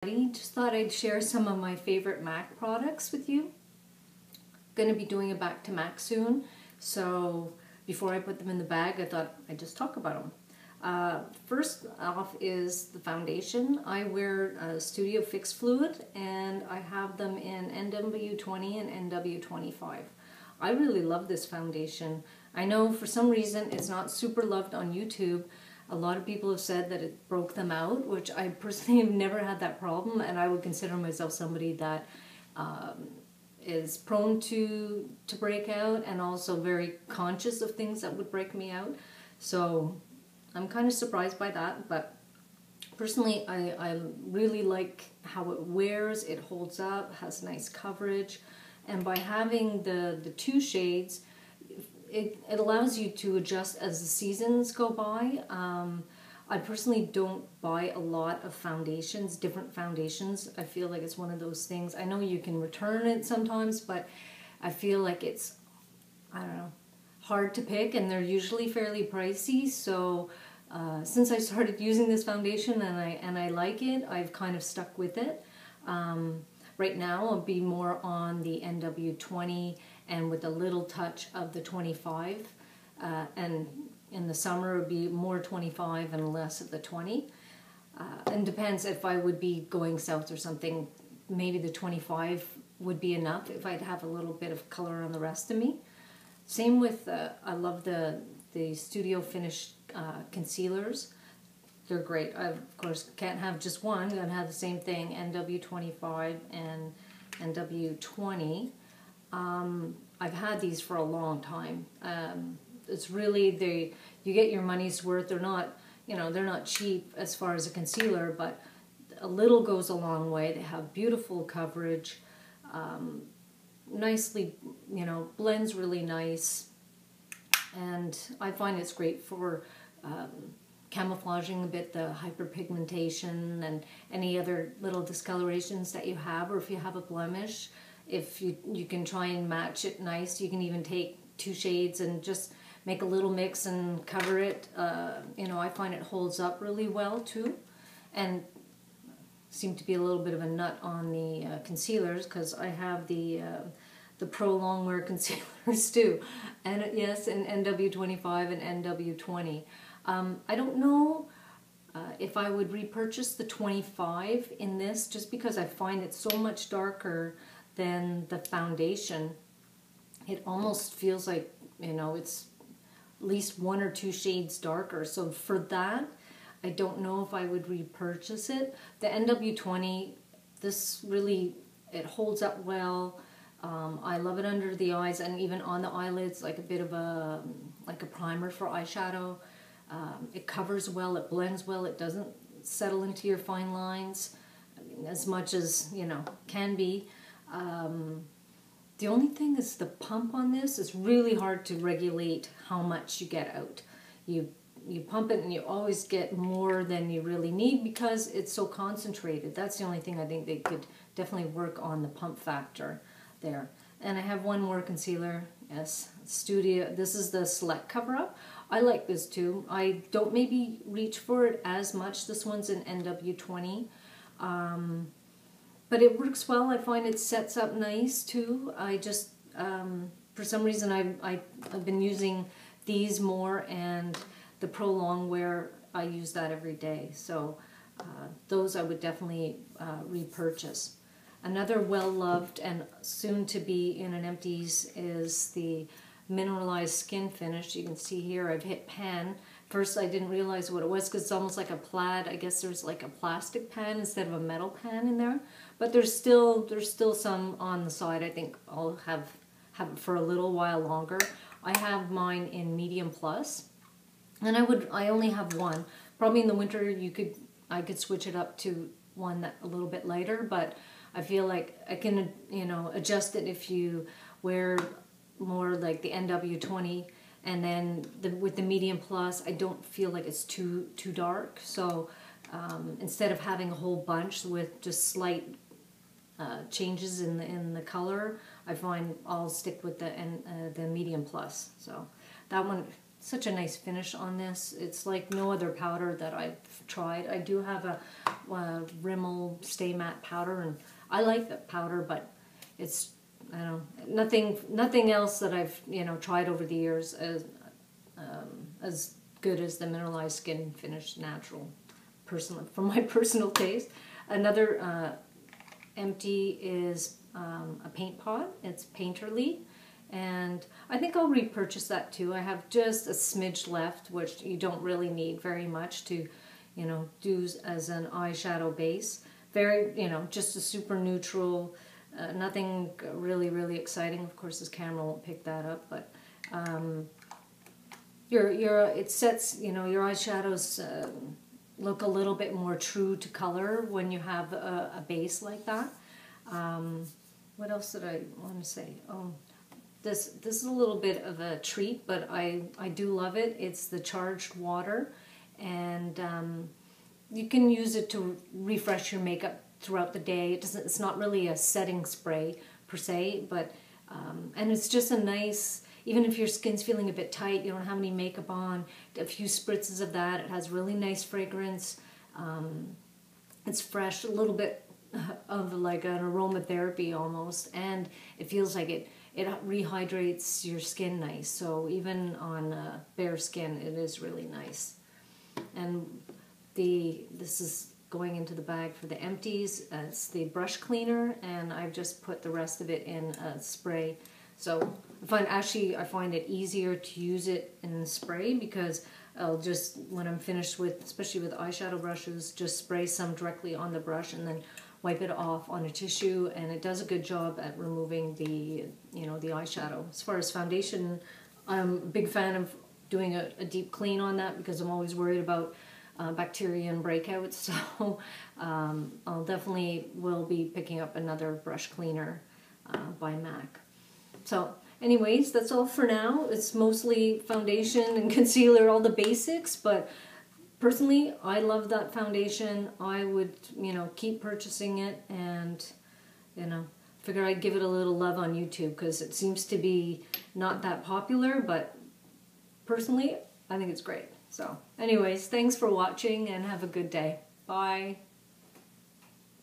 Just thought I'd share some of my favorite MAC products with you. Going to be doing a back to MAC soon, so before I put them in the bag, I thought I'd just talk about them. First off is the foundation. I wear Studio Fix Fluid, and I have them in NW20 and NW25. I really love this foundation. I know for some reason it's not super loved on YouTube. A lot of people have said that it broke them out, which I personally have never had that problem, and I would consider myself somebody that is prone to break out and also very conscious of things that would break me out. So I'm kind of surprised by that, but personally I really like how it wears, it holds up, has nice coverage, and by having the two shades, it allows you to adjust as the seasons go by. I personally don't buy a lot of foundations, different foundations. I feel like it's one of those things. I know you can return it sometimes, but I feel like it's, I don't know, hard to pick, and they're usually fairly pricey. So since I started using this foundation and I like it, I've kind of stuck with it. Right now I'll be more on the NW20 and with a little touch of the 25, and in the summer it would be more 25 and less of the 20. And depends if I would be going south or something, maybe the 25 would be enough if I'd have a little bit of color on the rest of me. Same with, I love the Studio Finish concealers. They're great. I, of course, can't have just one. I'm going to have the same thing, NW25 and NW20. I've had these for a long time. It's really, you get your money's worth. They're not, they're not cheap as far as a concealer, but a little goes a long way. They have beautiful coverage, nicely, blends really nice, and I find it's great for camouflaging a bit the hyperpigmentation and any other little discolorations that you have, or if you have a blemish, if you can try and match it nice. You can even take two shades and just make a little mix and cover it. I find it holds up really well too, and seem to be a little bit of a nut on the concealers, because I have the Pro Longwear concealers too, and yes, in NW25 and NW20. I don't know if I would repurchase the 25 in this, just because I find it so much darker than the foundation. It almost feels like, it's at least 1 or 2 shades darker. So for that, I don't know if I would repurchase it. The NW20, this really, it holds up well. I love it under the eyes and even on the eyelids, like a bit of a primer for eyeshadow. It covers well, it blends well, it doesn't settle into your fine lines, as much as, can be. The only thing is the pump on this is really hard to regulate how much you get out. You pump it and you always get more than you really need because it's so concentrated. That's the only thing I think they could definitely work on, the pump factor there. And I have one more concealer, yes, Studio. This is the Select Cover-Up. I like this too. I don't maybe reach for it as much. This one's in NW20. But it works well. I find it sets up nice too. I just, for some reason, I've been using these more, and the Pro Longwear, I use that every day. So those I would definitely repurchase. Another well-loved and soon to be in an empties is the Mineralized Skin Finish. You can see here I've hit pan. First I didn't realize what it was because it's almost like a plaid. I guess there's like a plastic pan instead of a metal pan in there. But there's still some on the side. I think I'll have it for a little while longer. I have mine in Med.Plus, and I only have one. Probably in the winter I could switch it up to one that a little bit lighter, but I feel like I can adjust it if you wear more like the NW20, and then with the Med.Plus, I don't feel like it's too dark. So instead of having a whole bunch with just slight changes in the color, I find I'll stick with the Med.Plus. So that one such a nice finish on this. It's like no other powder that I've tried. I do have a Rimmel Stay Matte powder, and I like that powder, but it's, I don't know, nothing else that I've, you know, tried over the years as good as the Mineralized Skin Finish Natural, personal, for my personal taste. Another empty is a paint pot. It's Painterly, and I think I'll repurchase that too. I have just a smidge left, which you don't really need very much to, you know, do as an eyeshadow base. Very, you know, just a super neutral, nothing really exciting. Of course, this camera won't pick that up, but it sets, you know, your eyeshadows look a little bit more true to color when you have a base like that. What else did I want to say? Oh, this is a little bit of a treat, but I do love it. It's the Charged Water, and you can use it to refresh your makeup throughout the day. It's not really a setting spray per se, but and it's just a nice, even if your skin's feeling a bit tight, you don't have any makeup on, a few spritzes of that. It has really nice fragrance. It's fresh, a little bit of like an aromatherapy almost, and it feels like it rehydrates your skin nice. So even on bare skin, it is really nice. And this is going into the bag for the empties. It's the brush cleaner, and I've just put the rest of it in a spray. So I find it easier to use it in spray, because I'll just, when I'm finished with, especially with eyeshadow brushes, just spray some directly on the brush and then wipe it off on a tissue, and it does a good job at removing the, you know, the eyeshadow. As far as foundation, I'm a big fan of doing a deep clean on that, because I'm always worried about bacteria and breakouts. So I'll definitely will be picking up another brush cleaner by MAC. So anyways, that's all for now. It's mostly foundation and concealer, all the basics, but personally, I love that foundation. I would, you know, keep purchasing it, and, you know, figure I'd give it a little love on YouTube, because it seems to be not that popular, but personally, I think it's great. So anyways, thanks for watching, and have a good day. Bye.